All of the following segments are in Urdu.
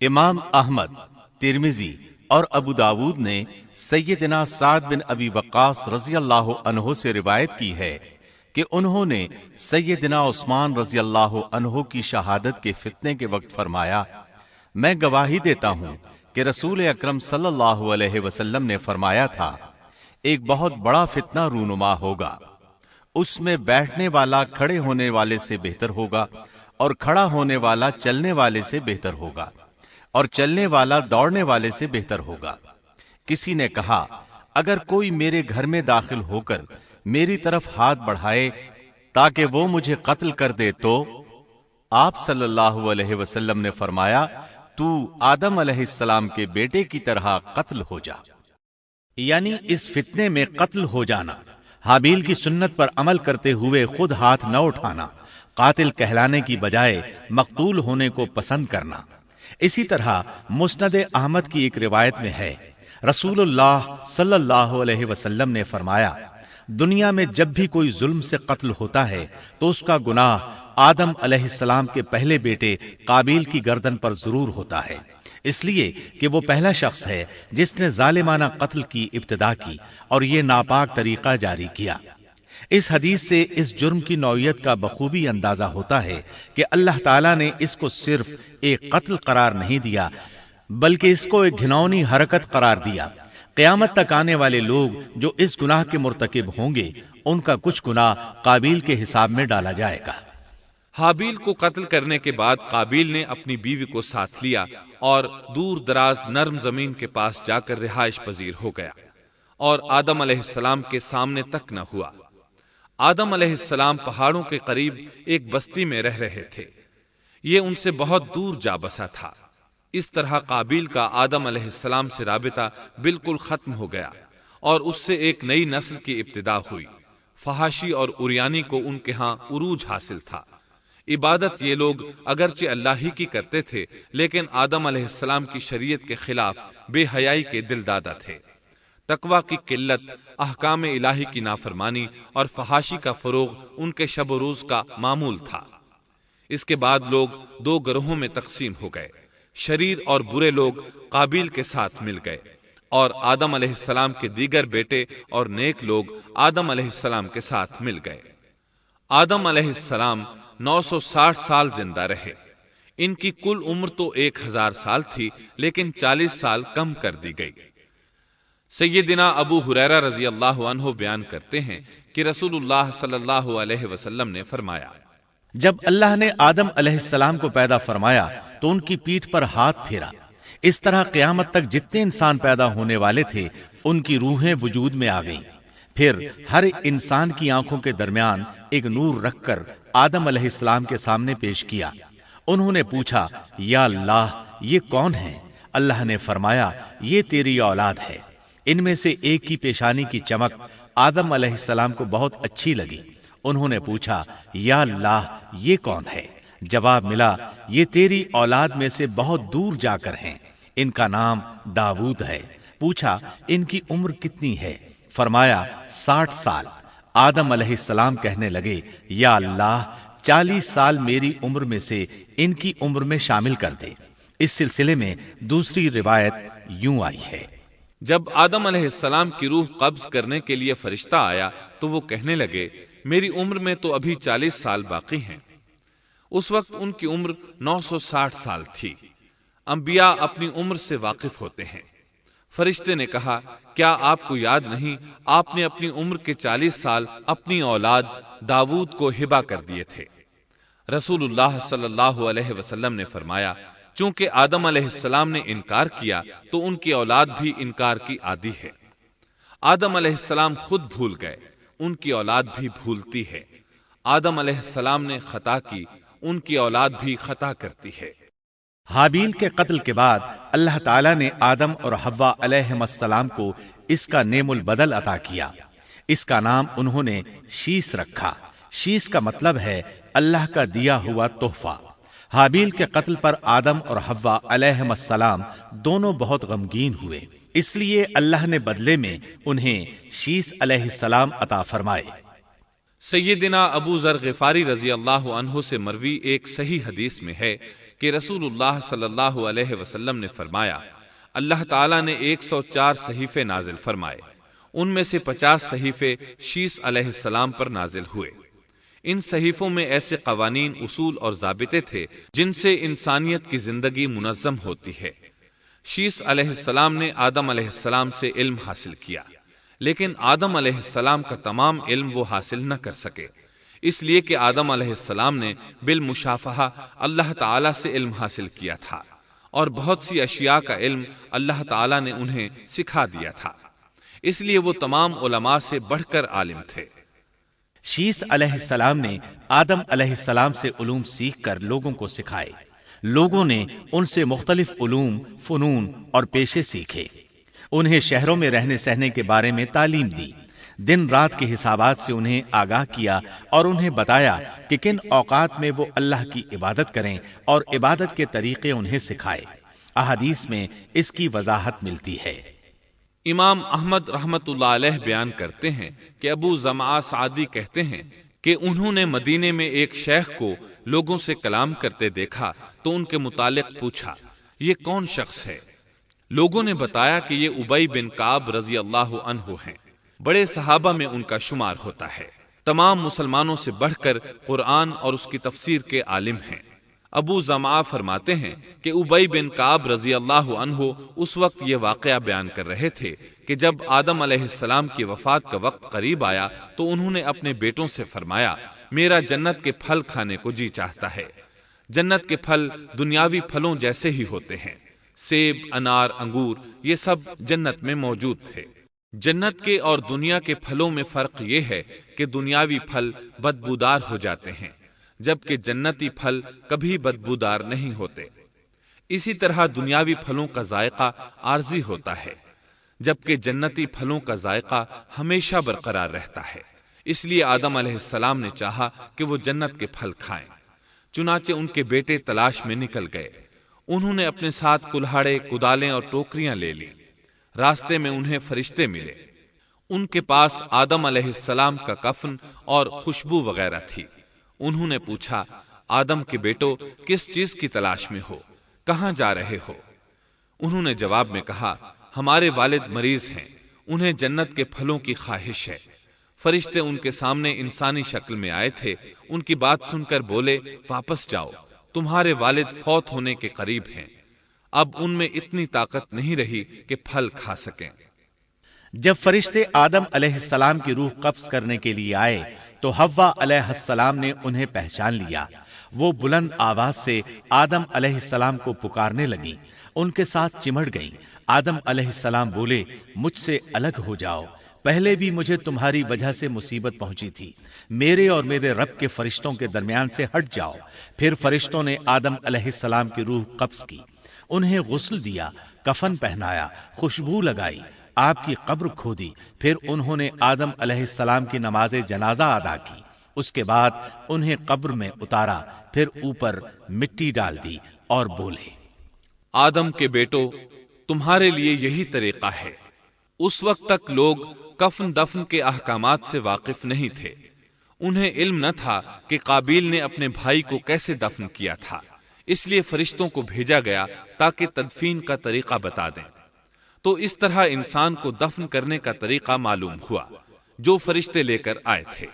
امام احمد، ترمذی اور ابو داود نے سیدنا سعد بن ابی وقاص رضی اللہ عنہ سے روایت کی ہے کہ انہوں نے سیدنا عثمان رضی اللہ عنہ کی شہادت کے فتنے کے وقت فرمایا، میں گواہی دیتا ہوں کہ رسول اکرم صلی اللہ علیہ وسلم نے فرمایا تھا، ایک بہت بڑا فتنہ رونما ہوگا، اس میں بیٹھنے والا کھڑے ہونے والے سے بہتر ہوگا اور کھڑا ہونے والا چلنے والے سے بہتر ہوگا اور چلنے والا دوڑنے والے سے بہتر ہوگا۔ کسی نے کہا، اگر کوئی میرے گھر میں داخل ہو کر میری طرف ہاتھ بڑھائے تاکہ وہ مجھے قتل کر دے تو آپ صلی اللہ علیہ وسلم نے فرمایا، تو آدم علیہ السلام کے بیٹے کی طرح قتل ہو جا، یعنی اس فتنے میں قتل ہو جانا، حابیل کی سنت پر عمل کرتے ہوئے خود ہاتھ نہ اٹھانا، قاتل کہلانے کی بجائے مقتول ہونے کو پسند کرنا۔ اسی طرح مسند احمد کی ایک روایت میں ہے، رسول اللہ صلی اللہ علیہ وسلم نے فرمایا، دنیا میں جب بھی کوئی ظلم سے قتل ہوتا ہے تو اس کا گناہ آدم علیہ السلام کے پہلے بیٹے قابیل کی گردن پر ضرور ہوتا ہے، اس لیے کہ وہ پہلا شخص ہے جس نے ظالمانہ قتل کی ابتدا کی اور یہ ناپاک طریقہ جاری کیا۔ اس حدیث سے اس جرم کی نوعیت کا بخوبی اندازہ ہوتا ہے کہ اللہ تعالیٰ نے اس کو صرف ایک قتل قرار نہیں دیا بلکہ اس کو ایک گھناؤنی حرکت قرار دیا۔ قیامت تک آنے والے لوگ جو اس گناہ کے مرتکب ہوں گے ان کا کچھ گناہ قابیل کے حساب میں ڈالا جائے گا۔ حابیل کو قتل کرنے کے بعد قابیل نے اپنی بیوی کو ساتھ لیا اور دور دراز نرم زمین کے پاس جا کر رہائش پذیر ہو گیا اور آدم علیہ السلام کے سامنے تک نہ ہوا۔ آدم علیہ السلام پہاڑوں کے قریب ایک بستی میں رہ رہے تھے، یہ ان سے بہت دور جا بسا تھا۔ اس طرح قابیل کا آدم علیہ السلام سے رابطہ بالکل ختم ہو گیا اور اس سے ایک نئی نسل کی ابتدا ہوئی۔ فحاشی اور اریانی کو ان کے ہاں عروج حاصل تھا۔ عبادت یہ لوگ اگرچہ اللہ ہی کی کرتے تھے لیکن آدم علیہ السلام کی شریعت کے خلاف بے حیائی کے دل دادا تھے۔ تقوی کی قلت، احکام الہی کی نافرمانی اور فحاشی کا فروغ ان کے شب و روز کا معمول تھا۔ اس کے بعد لوگ دو گروہوں میں تقسیم ہو گئے، شریر اور برے لوگ قابیل کے ساتھ مل گئے اور آدم علیہ السلام کے دیگر بیٹے اور نیک لوگ آدم علیہ السلام کے ساتھ مل گئے۔ آدم علیہ السلام 960 سال زندہ رہے۔ ان کی کل عمر تو 1000 سال تھی لیکن 40 سال کم کر دی گئی۔ سیدنا ابو ہریرہ رضی اللہ عنہ بیان کرتے ہیں کہ رسول اللہ صلی اللہ علیہ وسلم نے فرمایا، جب اللہ نے آدم علیہ السلام کو پیدا فرمایا تو ان کی پیٹھ پر ہاتھ پھیرا، اس طرح قیامت تک جتنے انسان پیدا ہونے والے تھے ان کی روحیں وجود میں آ گئیں۔ پھر ہر انسان کی آنکھوں کے درمیان ایک نور رکھ کر آدم علیہ السلام کے سامنے پیش کیا۔ انہوں نے پوچھا، یا اللہ یہ کون ہے؟ اللہ نے فرمایا، یہ تیری اولاد ہے۔ ان میں سے ایک کی پیشانی کی چمک آدم علیہ السلام کو بہت اچھی لگی۔ انہوں نے پوچھا، یا اللہ یہ کون ہے؟ جواب ملا، یہ تیری اولاد میں سے بہت دور جا کر ہیں، ان کا نام داؤد ہے۔ پوچھا، ان کی عمر کتنی ہے؟ فرمایا 60 سال۔ آدم علیہ السلام کہنے لگے، یا اللہ 40 سال میری عمر میں سے ان کی عمر میں شامل کر دے۔ اس سلسلے میں دوسری روایت یوں آئی ہے، جب آدم علیہ السلام کی روح قبض کرنے کے لیے فرشتہ آیا تو وہ کہنے لگے، میری عمر میں تو ابھی 40 سال باقی ہیں۔ اس وقت ان کی عمر 960 سال تھی۔ انبیاء اپنی عمر سے واقف ہوتے ہیں۔ فرشتے نے کہا، کیا آپ کو یاد نہیں آپ نے اپنی عمر کے 40 سال اپنی اولاد داؤد کو ہبہ کر دیے تھے؟ رسول اللہ صلی اللہ علیہ وسلم نے فرمایا، چونکہ آدم علیہ السلام نے انکار کیا تو ان کی اولاد بھی انکار کی عادی ہے۔ آدم علیہ السلام خود بھول گئے، ان کی اولاد بھی بھولتی ہے۔ آدم علیہ السلام نے خطا کی، ان کی اولاد بھی خطا کرتی ہے۔ حابیل کے قتل کے بعد اللہ تعالیٰ نے آدم اور حوا علیہ السلام کو اس کا نعم البدل عطا کیا۔ اس کا نام انہوں نے شیس رکھا۔ شیس کا مطلب ہے اللہ کا دیا ہوا تحفہ۔ حابیل کے قتل پر آدم اور حوا علیہ السلام دونوں بہت غمگین ہوئے، اس لیے اللہ نے بدلے میں انہیں شیس علیہ السلام عطا فرمائے۔ سیدنا ابو ذر غفاری رضی اللہ عنہ سے مروی ایک صحیح حدیث میں ہے کہ رسول اللہ صلی اللہ علیہ وسلم نے فرمایا، اللہ تعالیٰ نے 104 صحیفے نازل فرمائے، ان میں سے 50 صحیفے شیس علیہ السلام پر نازل ہوئے۔ ان صحیفوں میں ایسے قوانین، اصول اور ضابطے تھے جن سے انسانیت کی زندگی منظم ہوتی ہے۔ شیس علیہ السلام نے آدم علیہ السلام سے علم حاصل کیا، لیکن آدم علیہ السلام کا تمام علم وہ حاصل نہ کر سکے، اس لیے کہ آدم علیہ السلام نے بالمشافہہ اللہ تعالی سے علم حاصل کیا تھا، اور بہت سی اشیاء کا علم اللہ تعالی نے انہیں سکھا دیا تھا، اس لیے وہ تمام علماء سے بڑھ کر عالم تھے۔ شیس علیہ السلام نے آدم علیہ السلام سے علوم سیکھ کر لوگوں کو سکھائے۔ لوگوں نے ان سے مختلف علوم، فنون اور پیشے سیکھے۔ انہیں شہروں میں رہنے سہنے کے بارے میں تعلیم دی، دن رات کے حسابات سے انہیں آگاہ کیا اور انہیں بتایا کہ کن اوقات میں وہ اللہ کی عبادت کریں اور عبادت کے طریقے انہیں سکھائے۔ احادیث میں اس کی وضاحت ملتی ہے۔ امام احمد رحمت اللہ علیہ بیان کرتے ہیں کہ ابو زمعہ سعدی کہتے ہیں کہ انہوں نے مدینے میں ایک شیخ کو لوگوں سے کلام کرتے دیکھا تو ان کے متعلق پوچھا، یہ کون شخص ہے؟ لوگوں نے بتایا کہ یہ ابی بن کعب رضی اللہ عنہ ہیں، بڑے صحابہ میں ان کا شمار ہوتا ہے، تمام مسلمانوں سے بڑھ کر قرآن اور اس کی تفسیر کے عالم ہیں۔ ابو زمعہ فرماتے ہیں کہ ابی بن کعب رضی اللہ عنہ اس وقت یہ واقعہ بیان کر رہے تھے کہ جب آدم علیہ السلام کی وفات کا وقت قریب آیا تو انہوں نے اپنے بیٹوں سے فرمایا، میرا جنت کے پھل کھانے کو جی چاہتا ہے۔ جنت کے پھل دنیاوی پھلوں جیسے ہی ہوتے ہیں، سیب، انار، انگور، یہ سب جنت میں موجود تھے۔ جنت کے اور دنیا کے پھلوں میں فرق یہ ہے کہ دنیاوی پھل بدبودار ہو جاتے ہیں، جبکہ جنتی پھل کبھی بدبودار نہیں ہوتے۔ اسی طرح دنیاوی پھلوں کا ذائقہ عارضی ہوتا ہے، جبکہ جنتی پھلوں کا ذائقہ ہمیشہ برقرار رہتا ہے۔ اس لیے آدم علیہ السلام نے چاہا کہ وہ جنت کے پھل کھائیں، چنانچہ ان کے بیٹے تلاش میں نکل گئے۔ انہوں نے اپنے ساتھ کلہاڑے، کدالیں اور ٹوکریاں لے لی۔ راستے میں انہیں فرشتے ملے، ان کے پاس آدم علیہ السلام کا کفن اور خوشبو وغیرہ تھی۔ انہوں نے پوچھا، آدم کے بیٹو، کس چیز کی تلاش میں ہو؟ کہاں جا رہے ہو؟ انہوں نے جواب میں کہا، ہمارے والد مریض ہیں، انہیں جنت کے پھلوں کی خواہش ہے۔ فرشتے ان کے سامنے انسانی شکل میں آئے تھے، ان کی بات سن کر بولے، واپس جاؤ، تمہارے والد فوت ہونے کے قریب ہیں۔ اب ان میں اتنی طاقت نہیں رہی کہ پھل کھا سکیں۔ جب فرشتے آدم علیہ السلام کی روح قبض کرنے کے لیے آئے تو حوا علیہ السلام نے انہیں پہچان لیا۔ وہ بلند آواز سے آدم علیہ السلام کو پکارنے لگی، ان کے ساتھ چمٹ گئیں۔ آدم علیہ السلام بولے، مجھ سے الگ ہو جاؤ، پہلے بھی مجھے تمہاری وجہ سے مصیبت پہنچی تھی، میرے اور میرے رب کے فرشتوں کے درمیان سے ہٹ جاؤ۔ پھر فرشتوں نے آدم علیہ السلام کی روح قبض کی، انہیں غسل دیا، کفن پہنایا، خوشبو لگائی، آپ کی قبر کھودی، پھر انہوں نے آدم علیہ السلام کی نماز جنازہ ادا کی۔ اس کے بعد انہیں قبر میں اتارا، پھر اوپر مٹی ڈال دی اور بولے، آدم کے بیٹو، تمہارے لیے یہی طریقہ ہے۔ اس وقت تک لوگ کفن دفن کے احکامات سے واقف نہیں تھے، انہیں علم نہ تھا کہ قابیل نے اپنے بھائی کو کیسے دفن کیا تھا، اس لیے فرشتوں کو بھیجا گیا تاکہ تدفین کا طریقہ بتا دیں۔ تو اس طرح انسان کو دفن کرنے کا طریقہ معلوم ہوا جو فرشتے لے کر آئے تھے۔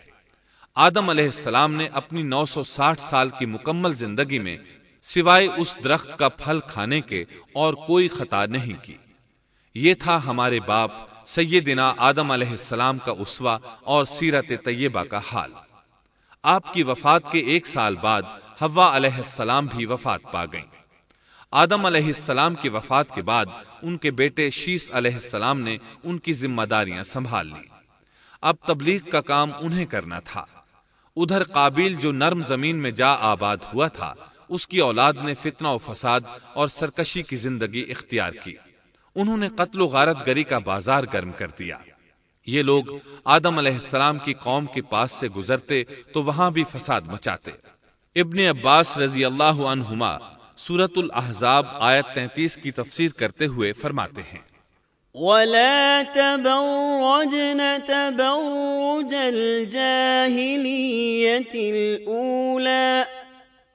آدم علیہ السلام نے اپنی 960 سال کی مکمل زندگی میں سوائے اس درخت کا پھل کھانے کے اور کوئی خطا نہیں کی۔ یہ تھا ہمارے باپ سیدنا آدم علیہ السلام کا اسوہ اور سیرت طیبہ کا حال۔ آپ کی وفات کے 1 سال بعد حوا علیہ السلام بھی وفات پا گئیں۔ آدم علیہ السلام کی وفات کے بعد ان کے بیٹے شیس علیہ السلام نے ان کی ذمہ داریاں سنبھال لی۔ اب تبلیغ کا کام انہیں کرنا تھا۔ ادھر قابیل جو نرم زمین میں جا آباد ہوا تھا، اس کی اولاد نے فتنہ و فساد اور سرکشی کی زندگی اختیار کی۔ انہوں نے قتل و غارت گری کا بازار گرم کر دیا۔ یہ لوگ آدم علیہ السلام کی قوم کے پاس سے گزرتے تو وہاں بھی فساد مچاتے۔ ابن عباس رضی اللہ عنہما سورۃ الاحزاب آیت 33 کی تفسیر کرتے ہوئے فرماتے ہیں، وَلَا تَبَرَّجْنَ تَبَرُّجَ الْجَاهِلِيَّةِ الْأُولَى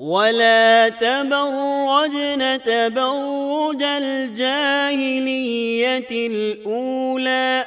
ولا تبرجن تبرج الجاهلية الأولى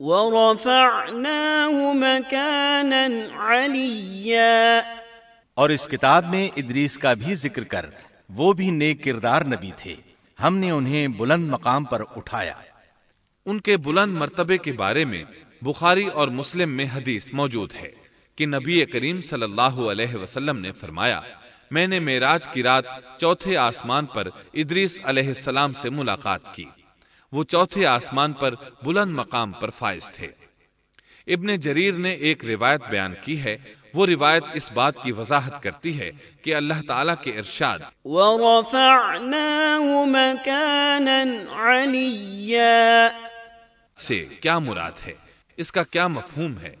ورفعناه مكانا عليا۔ اور اس کتاب میں ادریس کا بھی ذکر کر، وہ بھی نیک کردار نبی تھے، ہم نے انہیں بلند مقام پر اٹھایا۔ ان کے بلند مرتبے کے بارے میں بخاری اور مسلم میں حدیث موجود ہے کہ نبی کریم صلی اللہ علیہ وسلم نے فرمایا، میں نے معراج کی رات چوتھے آسمان پر ادریس علیہ السلام سے ملاقات کی، وہ چوتھے آسمان پر بلند مقام پر فائز تھے۔ ابن جریر نے ایک روایت بیان کی ہے، وہ روایت اس بات کی وضاحت کرتی ہے کہ اللہ تعالیٰ کے ارشاد وَرَفَعْنَاهُ مَكَانًا عَلِيًّا سے کیا مراد ہے، اس کا کیا مفہوم ہے؟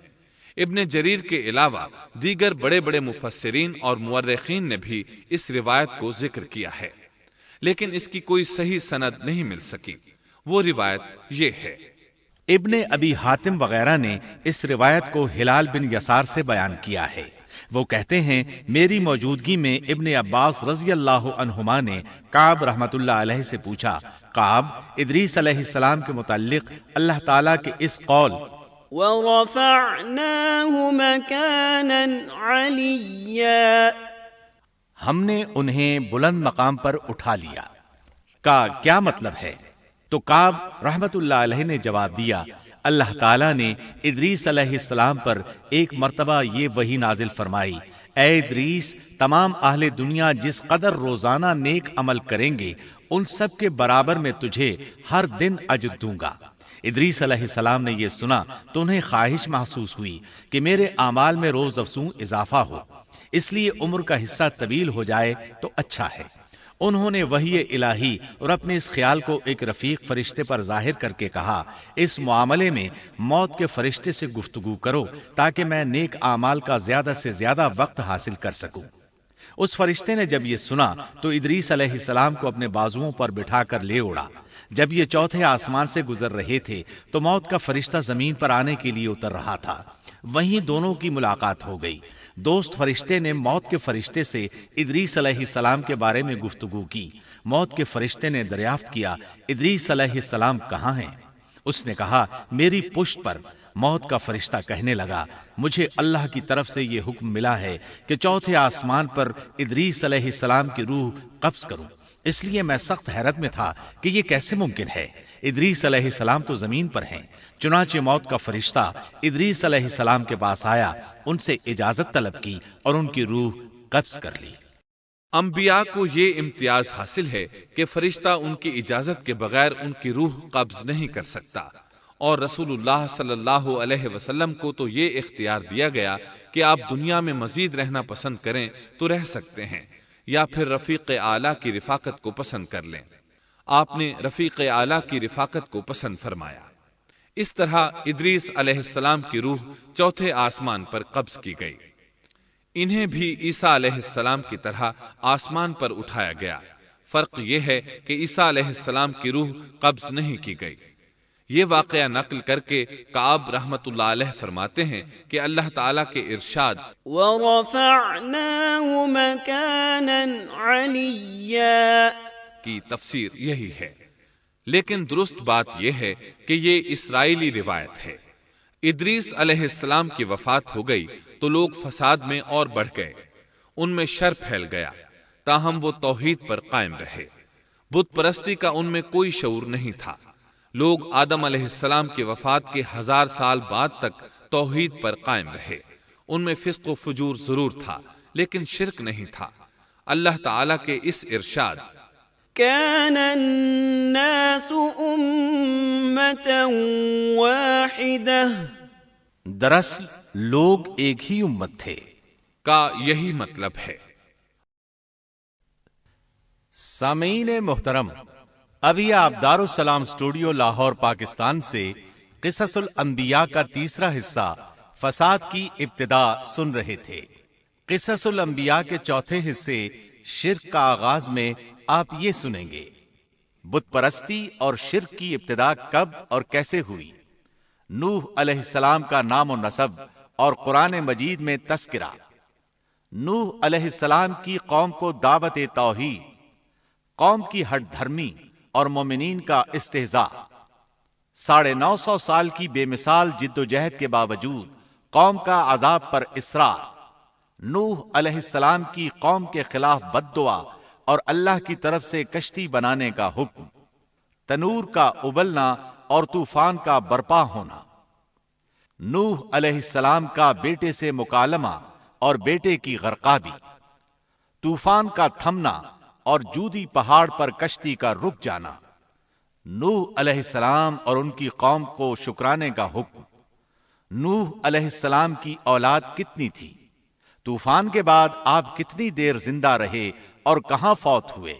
ابن جریر کے علاوہ دیگر بڑے بڑے مفسرین اور مورخین نے بھی اس روایت کو ذکر کیا ہے، لیکن اس کی کوئی صحیح سند نہیں مل سکی۔ وہ روایت یہ ہے۔ ابن ابی حاتم وغیرہ نے اس روایت کو ہلال بن یسار سے بیان کیا ہے، وہ کہتے ہیں میری موجودگی میں ابن عباس رضی اللہ عنہما نے کعب رحمت اللہ علیہ سے پوچھا، کعب، ادریس علیہ السلام کے متعلق اللہ تعالیٰ کے اس قول وَرَفَعْنَاهُ مَكَانًا عَلِيًّا ہم نے انہیں بلند مقام پر اٹھا لیا کا کیا مطلب ہے؟ تو کعب رحمت اللہ علیہ نے جواب دیا، اللہ تعالیٰ نے ادریس علیہ السلام پر ایک مرتبہ یہ وحی نازل فرمائی، اے ادریس، تمام اہل دنیا جس قدر روزانہ نیک عمل کریں گے ان سب کے برابر میں تجھے ہر دن اجر دوں گا۔ ادریس علیہ السلام نے یہ سنا تو انہیں خواہش محسوس ہوئی کہ میرے اعمال میں روز افزوں اضافہ ہو، اس لیے عمر کا حصہ طویل ہو جائے تو اچھا ہے۔ انہوں نے وحی الہی اور اپنے اس خیال کو ایک رفیق فرشتے پر ظاہر کر کے کہا، اس معاملے میں موت کے فرشتے سے گفتگو کرو تاکہ میں نیک اعمال کا زیادہ سے زیادہ وقت حاصل کر سکوں۔ اس فرشتے نے جب یہ سنا تو ادریس علیہ السلام کو اپنے بازوؤں پر بٹھا کر لے اڑا۔ جب یہ چوتھے آسمان سے گزر رہے تھے تو موت کا فرشتہ زمین پر آنے کے لیے اتر رہا تھا، وہیں دونوں کی ملاقات ہو گئی۔ دوست فرشتے نے موت کے فرشتے سے ادریس علیہ السلام کے بارے میں گفتگو کی۔ موت کے فرشتے نے دریافت کیا، ادریس علیہ السلام کہاں ہیں؟ اس نے کہا، میری پشت پر۔ موت کا فرشتہ کہنے لگا، مجھے اللہ کی طرف سے یہ حکم ملا ہے کہ چوتھے آسمان پر ادریس علیہ السلام کی روح قبض کروں، اس لیے میں سخت حیرت میں تھا کہ یہ کیسے ممکن ہے، ادریس علیہ السلام تو زمین پر ہیں۔ چنانچہ موت کا فرشتہ ادریس علیہ السلام کے پاس آیا، ان سے اجازت طلب کی اور ان کی روح قبض کر لی۔ انبیاء کو یہ امتیاز حاصل ہے کہ فرشتہ ان کی اجازت کے بغیر ان کی روح قبض نہیں کر سکتا، اور رسول اللہ صلی اللہ علیہ وسلم کو تو یہ اختیار دیا گیا کہ آپ دنیا میں مزید رہنا پسند کریں تو رہ سکتے ہیں، یا پھر رفیق اعلیٰ کی رفاقت کو پسند کر لیں۔ آپ نے رفیق اعلیٰ کی رفاقت کو پسند فرمایا۔ اس طرح ادریس علیہ السلام کی روح چوتھے آسمان پر قبض کی گئی۔ انہیں بھی عیسیٰ علیہ السلام کی طرح آسمان پر اٹھایا گیا۔ فرق یہ ہے کہ عیسیٰ علیہ السلام کی روح قبض نہیں کی گئی۔ یہ واقعہ نقل کر کے کعب رحمت اللہ علیہ فرماتے ہیں کہ اللہ تعالیٰ کے ارشاد وَرَفَعْنَاهُ مَكَانًا عَلِيًّا کی تفسیر یہی ہے، لیکن درست بات یہ ہے کہ یہ اسرائیلی روایت ہے۔ ادریس علیہ السلام کی وفات ہو گئی تو لوگ فساد میں اور بڑھ گئے، ان میں شر پھیل گیا، تاہم وہ توحید پر قائم رہے۔ بت پرستی کا ان میں کوئی شعور نہیں تھا۔ لوگ آدم علیہ السلام کی وفات کے 1000 سال بعد تک توحید پر قائم رہے۔ ان میں فسق و فجور ضرور تھا لیکن شرک نہیں تھا۔ اللہ تعالیٰ کے اس ارشاد كان الناس أمة واحدة دراصل لوگ ایک ہی امت تھے کا یہی مطلب ہے۔ سامعین محترم، ابھی آپ دارالسلام اسٹوڈیو لاہور پاکستان سے قصص الانبیاء کا تیسرا حصہ فساد کی ابتدا سن رہے تھے۔ قصص الانبیاء کے چوتھے حصے شرک کا آغاز میں آپ یہ سنیں گے، بت پرستی اور شرک کی ابتدا کب اور کیسے ہوئی، نوح علیہ السلام کا نام و نسب اور قرآن مجید میں تذکرہ، نوح علیہ السلام کی قوم کو دعوت توحید، قوم کی ہٹ دھرمی اور مومنین کا استہزاء، 950 سال کی بے مثال جد و جہد کے باوجود قوم کا عذاب پر اصرار، نوح علیہ السلام کی قوم کے خلاف بد دعا اور اللہ کی طرف سے کشتی بنانے کا حکم، تنور کا ابلنا اور طوفان کا برپا ہونا، نوح علیہ السلام کا بیٹے سے مکالمہ اور بیٹے کی غرقابی، طوفان کا تھمنا اور جودی پہاڑ پر کشتی کا رک جانا، نوح علیہ السلام اور ان کی قوم کو شکرانے کا حکم، نوح علیہ السلام کی اولاد کتنی تھی، طوفان کے بعد آپ کتنی دیر زندہ رہے اور کہاں فوت ہوئے۔